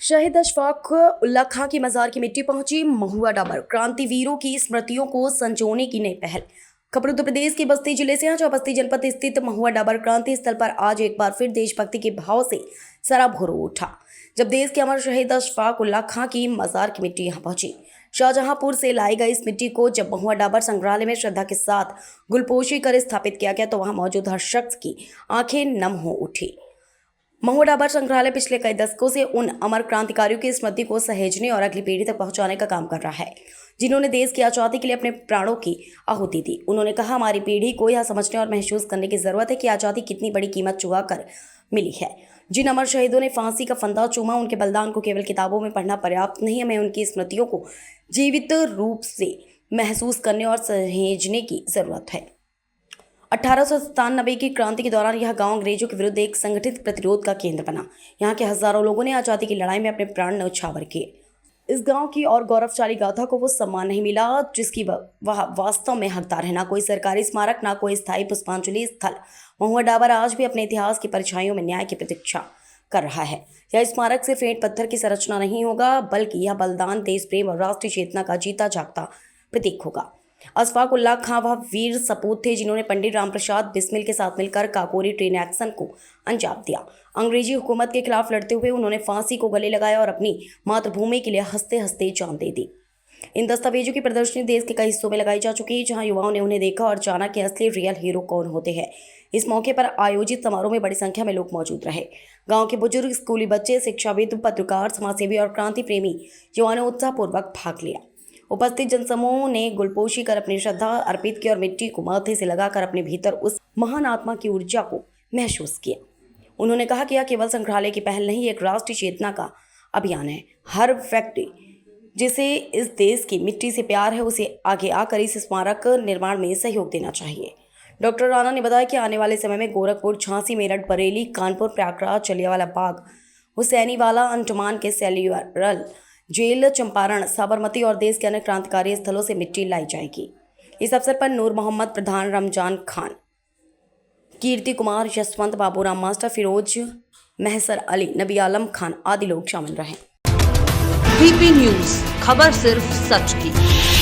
शहीद अशफाक उल्ला खां की मजार की मिट्टी पहुंची महुआ डाबर। क्रांतिवीरों की स्मृतियों को संजोने की नई पहल। खबर उत्तर प्रदेश के बस्ती जिले से है, जहां बस्ती जनपद स्थित महुआ डाबर क्रांति स्थल पर आज एक बार फिर देशभक्ति के भाव से सराबोर उठा, जब देश के अमर शहीद अशफाक उल्ला खां की मजार की मिट्टी यहां पहुंची। शाहजहांपुर से लाई गई इस मिट्टी को जब महुआ डाबर संग्रहालय में श्रद्धा के साथ गुलपोशी कर स्थापित किया गया, तो वहां मौजूद हर शख्स की आंखें नम हो उठी। महुआ डाबर संग्रहालय पिछले कई दशकों से उन अमर क्रांतिकारियों की स्मृति को सहेजने और अगली पीढ़ी तक पहुंचाने का काम कर रहा है, जिन्होंने देश की आजादी के लिए अपने प्राणों की आहुति दी। उन्होंने कहा, हमारी पीढ़ी को यह समझने और महसूस करने की जरूरत है कि आजादी कितनी बड़ी कीमत चुका कर मिली है। जिन अमर शहीदों ने फांसी का फंदा चूमा, उनके बलिदान को केवल किताबों में पढ़ना पर्याप्त नहीं, हमें उनकी स्मृतियों को जीवित रूप से महसूस करने और सहेजने की जरूरत है। 1897 की क्रांति के दौरान यह गांव अंग्रेजों के विरुद्ध एक संगठित प्रतिरोध का केंद्र बना। यहाँ के हजारों लोगों ने आजादी की लड़ाई में अपने प्राण न्यौछावर किए। इस गांव की और गौरवशाली गाथा को वो सम्मान नहीं मिला जिसकी वह वास्तव में हकदार है। ना कोई सरकारी स्मारक, ना कोई स्थायी पुष्पांजलि स्थल। महुआ डाबर आज भी अपने इतिहास की परछाइयों में न्याय की प्रतीक्षा कर रहा है। यह स्मारक सिर्फ ईंट पत्थर की संरचना नहीं होगा, बल्कि यह बलिदान, देश प्रेम और राष्ट्रीय चेतना का जीता जागता प्रतीक होगा। अशफाक उल्ला खां वह वीर सपूत थे जिन्होंने पंडित रामप्रसाद बिस्मिल के साथ मिलकर काकोरी ट्रेन एक्शन को अंजाम दिया। अंग्रेजी हुकूमत के खिलाफ लड़ते हुए उन्होंने फांसी को गले लगाया और अपनी मातृभूमि के लिए हंसते हंसते जान दे दी। इन दस्तावेजों की प्रदर्शनी देश के कई हिस्सों में लगाई जा चुकी है, जहां युवाओं ने उन्हें देखा और जाना कि असली रियल हीरो कौन होते हैं। इस मौके पर आयोजित समारोह में बड़ी संख्या में लोग मौजूद रहे। गांव के बुजुर्ग, स्कूली बच्चे, शिक्षाविद, पत्रकार, समाजसेवी और क्रांति प्रेमी युवाओं ने उत्साहपूर्वक भाग लिया। उपस्थित जनसमूह ने गुलपोशी कर अपनी श्रद्धा अर्पित की और मिट्टी को माथे से लगाकर अपने भीतर उस महान आत्मा की ऊर्जा को महसूस किया। उन्होंने कहा कि यह केवल संग्रहालय की पहल नहीं, एक राष्ट्रीय चेतना का अभियान है। हर व्यक्ति जिसे इस देश की मिट्टी से प्यार है, उसे आगे आकर इस स्मारक निर्माण में सहयोग देना चाहिए। डॉक्टर राणा ने बताया कि आने वाले समय में गोरखपुर, झांसी, मेरठ, बरेली, कानपुर, प्रयागराज, जलियांवाला बाग, हुसैनीवाला, अंडमान के सेल्युलर जेल, चंपारण, साबरमती और देश के अन्य क्रांतिकारी स्थलों से मिट्टी लाई जाएगी। इस अवसर पर नूर मोहम्मद प्रधान, रमजान खान, कीर्ति कुमार, यशवंत, बाबूराम मास्टर, फिरोज, महसर अली, नबी आलम खान आदि लोग शामिल रहे। VP न्यूज, खबर सिर्फ सच की।